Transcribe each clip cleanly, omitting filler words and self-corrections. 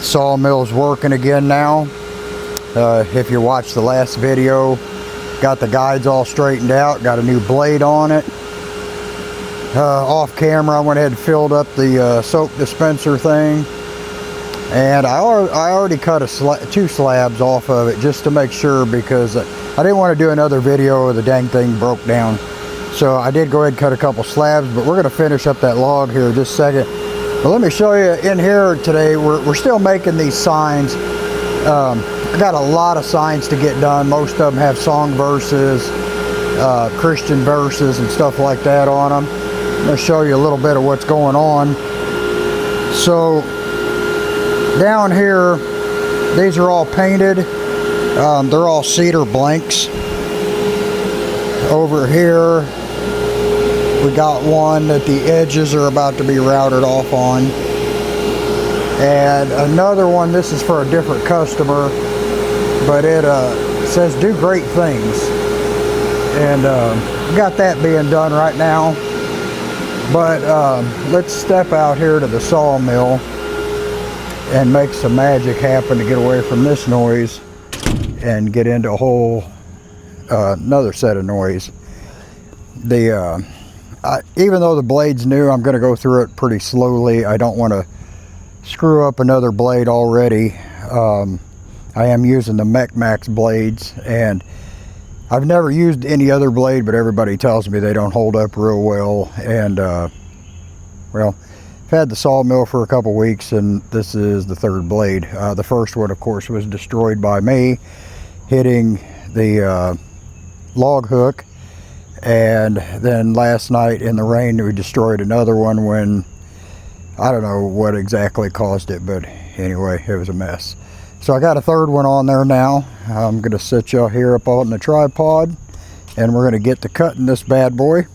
Sawmill's working again now. If you watched the last video, got the guides all straightened out, got a new blade on it. Off camera I went ahead and filled up the soap dispenser thing, and I already cut two slabs off of it just to make sure, because I didn't want to do another video where the dang thing broke down. So I did go ahead and cut a couple slabs, but we're going to finish up that log here in just a second. But let me show you in here today. We're still making these signs. I got a lot of signs to get done. Most of them have song verses, Christian verses and stuff like that on them. I'm going to show you a little bit of what's going on. So down here, these are all painted. They're all cedar blanks. Over here, we got one that the edges are about to be routed off on. And another one, this is for a different customer, but it says do great things. And got that being done right now. But let's step out here to the sawmill and make some magic happen to get away from this noise and get into a whole another set of noise. Even though the blade's new, I'm going to go through it pretty slowly. I don't want to screw up another blade already. I am using the MechMaxx blades, and I've never used any other blade, but everybody tells me they don't hold up real well. And well, I've had the sawmill for a couple weeks, and this is the third blade. The first one, of course, was destroyed by me hitting the log hook, and then last night in the rain we destroyed another one when I don't know what exactly caused it, but anyway, it was a mess. So I got a third one on there now. I'm going to set y'all here up on the tripod, and we're going to get to cutting this bad boy.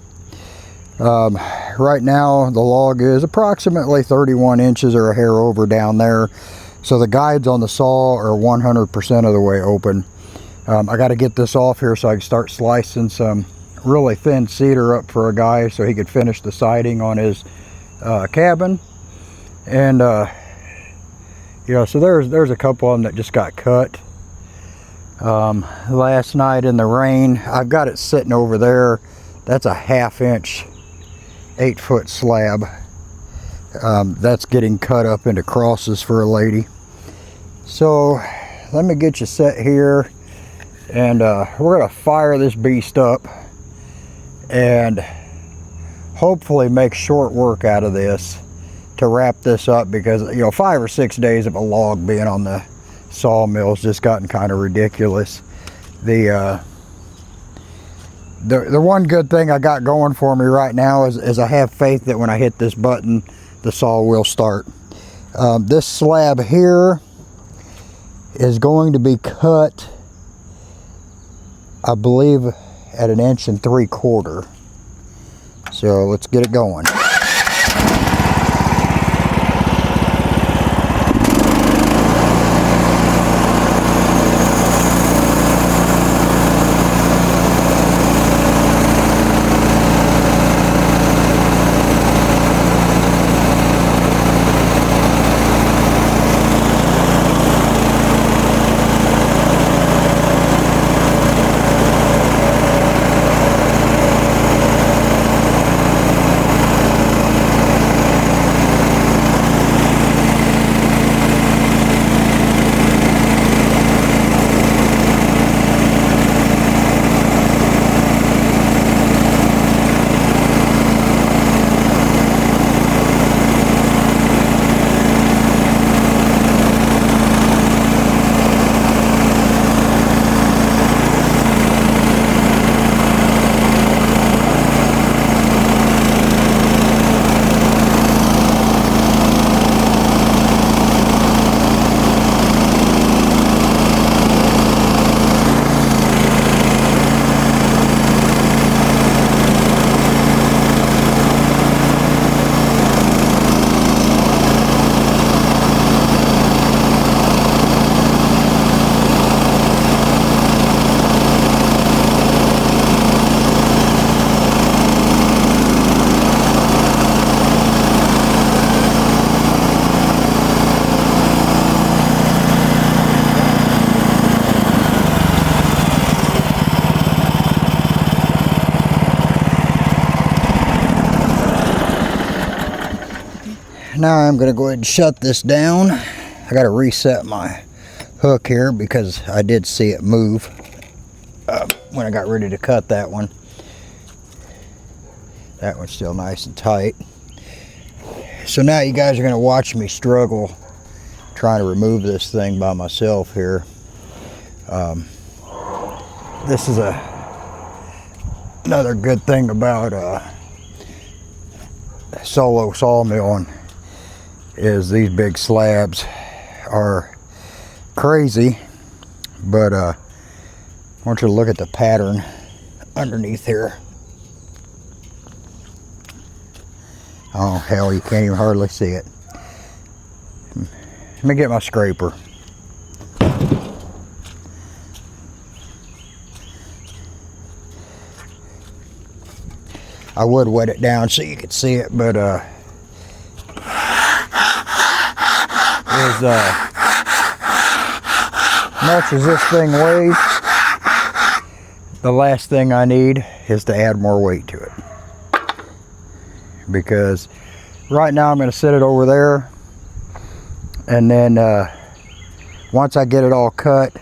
Right now the log is approximately 31 inches or a hair over down there, so the guides on the saw are 100% of the way open. I got to get this off here so I can start slicing some really thin cedar up for a guy so he could finish the siding on his cabin. And you know, so there's a couple of them that just got cut last night in the rain. I've got it sitting over there. That's a 1/2 inch 8-foot slab that's getting cut up into crosses for a lady. So let me get you set here, and we're gonna fire this beast up and hopefully make short work out of this to wrap this up, because you know, 5 or 6 days of a log being on the sawmill's just gotten kind of ridiculous. The one good thing I got going for me right now is I have faith that when I hit this button, the saw will start. This slab here is going to be cut, I believe, at 1 3/4 inches. So let's get it going. now I'm going to go ahead and shut this down. I got to reset my hook here because I did see it move when I got ready to cut that one. That one's still nice and tight. So now you guys are going to watch me struggle trying to remove this thing by myself here. This is another good thing about solo sawmilling is these big slabs are crazy, but I want you to look at the pattern underneath here. Oh hell, you can't even hardly see it. Let me get my scraper. I would wet it down so you could see it, but as much as this thing weighs, the last thing I need is to add more weight to it. Because right now I'm going to set it over there, and then once I get it all cut,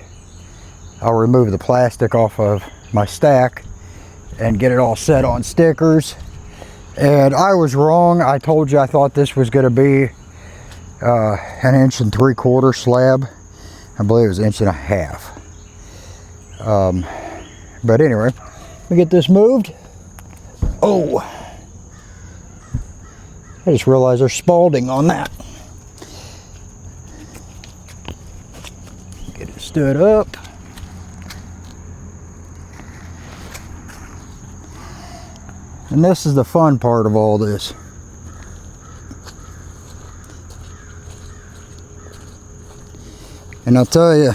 I'll remove the plastic off of my stack and get it all set on stickers. And I was wrong. I told you I thought this was going to be an 1 3/4 slab. I believe it was 1.5 inches. But anyway, let me get this moved. Oh, I just realized there's spalding on that. Get it stood up. And this is the fun part of all this. And I'll tell you,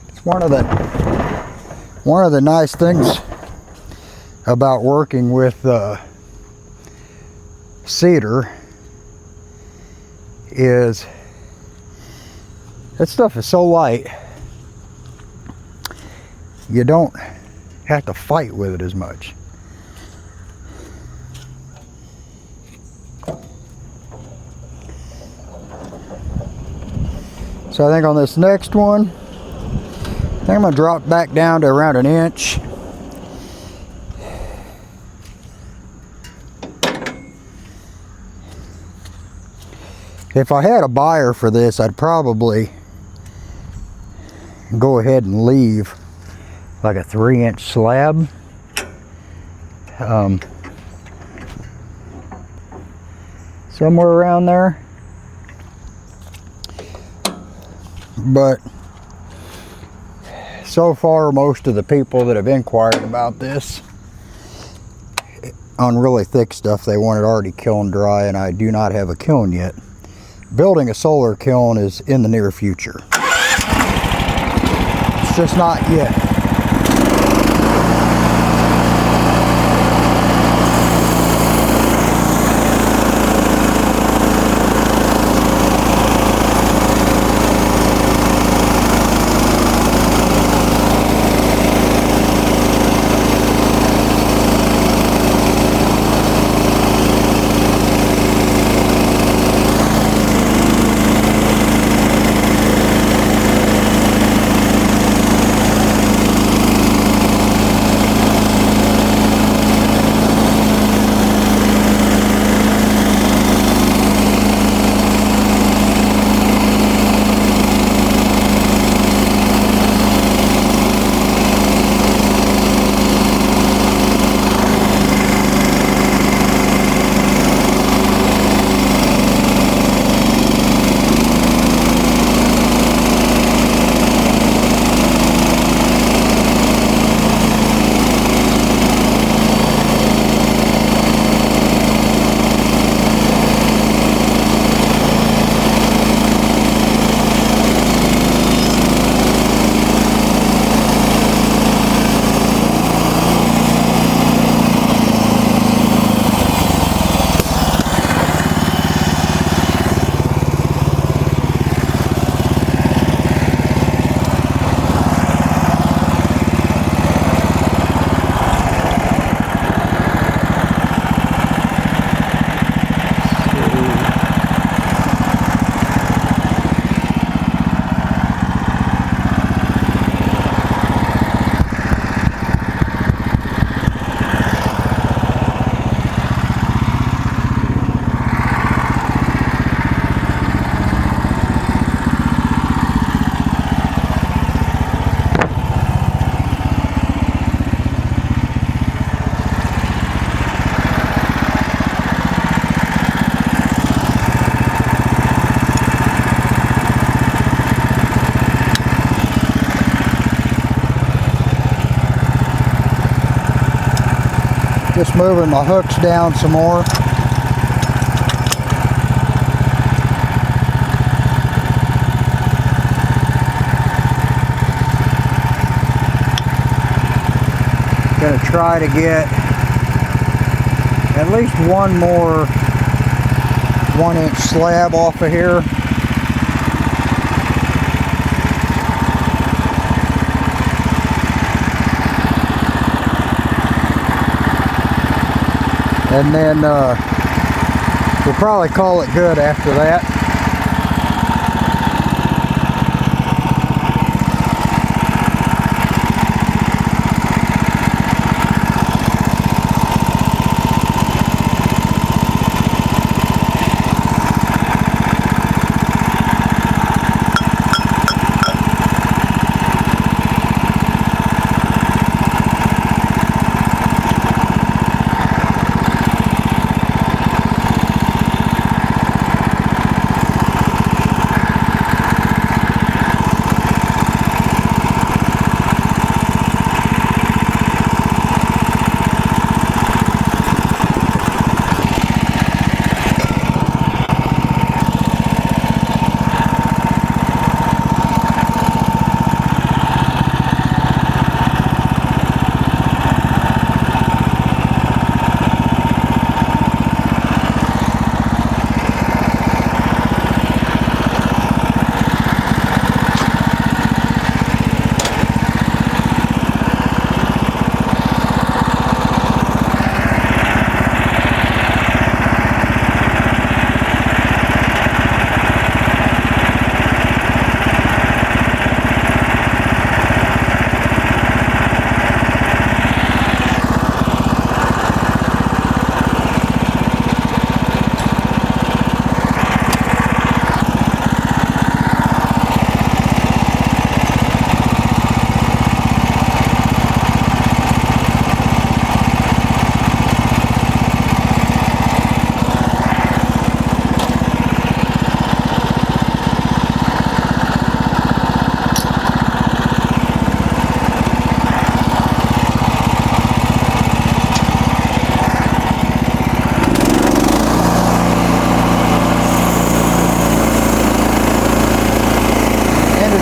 it's one of the nice things about working with cedar is that stuff is so light, you don't have to fight with it as much. So I think on this next one, I think I'm gonna drop back down to around 1 inch. If I had a buyer for this, I'd probably go ahead and leave like a 3-inch slab. Somewhere around there. But so far, most of the people that have inquired about this on really thick stuff, they want it already kiln dry, and I do not have a kiln yet. Building a solar kiln is in the near future. It's just not yet. Just moving my hooks down some more. Gonna try to get at least one more 1-inch slab off of here. And then we'll probably call it good after that.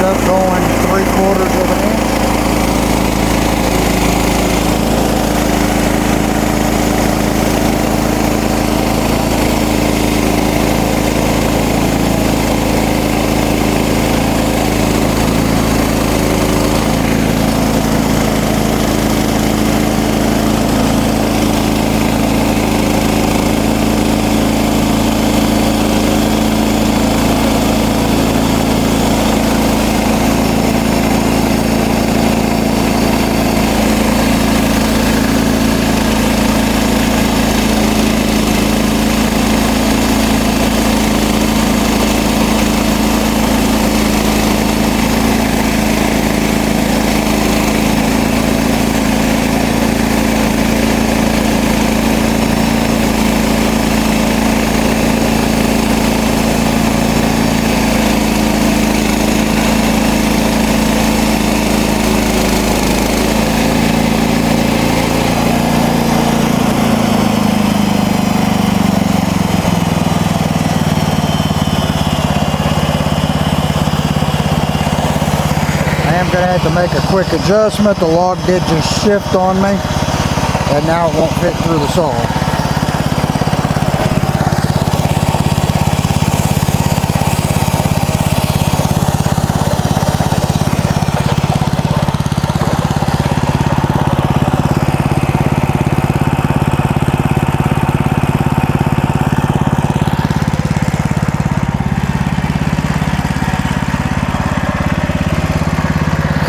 Up going 3/4 of an inch. I am going to have to make a quick adjustment. The log did just shift on me, and now it won't fit through the saw.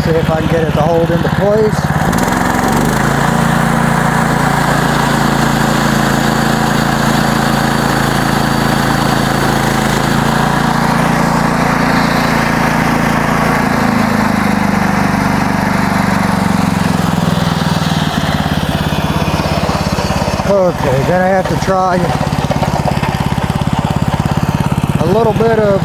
See if I can get it to hold into place. Okay, then I have to try a little bit of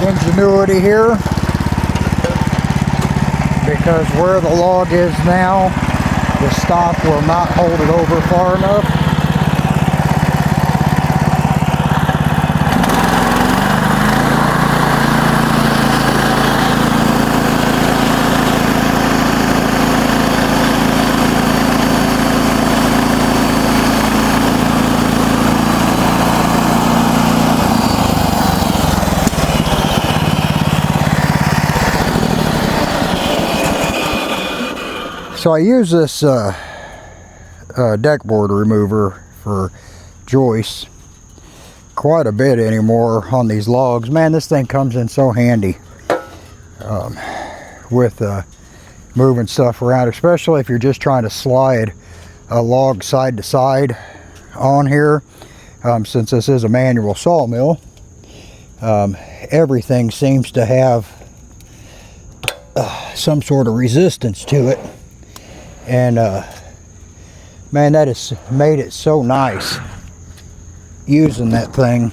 ingenuity here, because where the log is now, the stock will not hold it over far enough. So I use this deck board remover for joists quite a bit anymore on these logs. Man, this thing comes in so handy with moving stuff around, especially if you're just trying to slide a log side to side on here. Since this is a manual sawmill, everything seems to have some sort of resistance to it. And man, that has made it so nice using that thing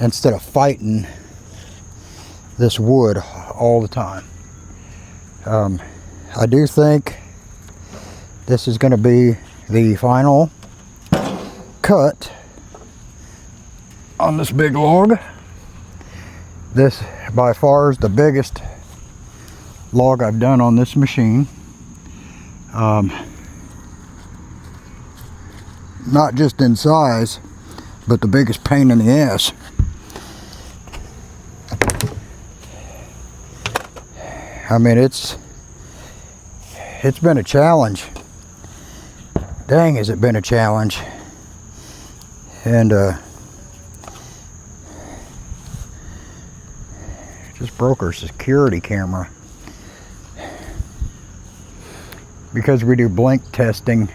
instead of fighting this wood all the time. I do think this is going to be the final cut on this big log. This by far is the biggest log I've done on this machine. Not just in size, but the biggest pain in the ass. I mean, it's been a challenge. Dang, has it been a challenge. And just broke our security camera. Because we do blink testing,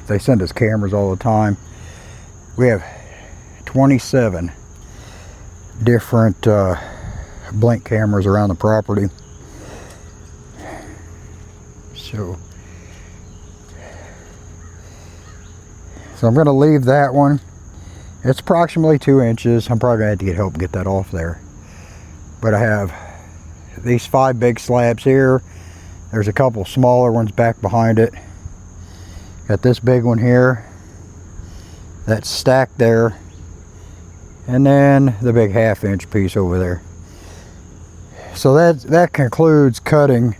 they send us cameras all the time. We have 27 different blink cameras around the property. So I'm going to leave that one. It's approximately 2 inches. I'm probably going to have to get help get that off there. But I have these 5 big slabs here. There's a couple smaller ones back behind it. Got this big one here. That's stacked there. And then the big 1/2 inch piece over there. So that concludes cutting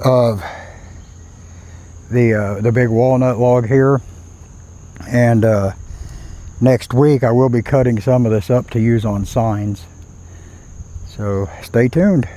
of the big walnut log here. And next week I will be cutting some of this up to use on signs. So stay tuned.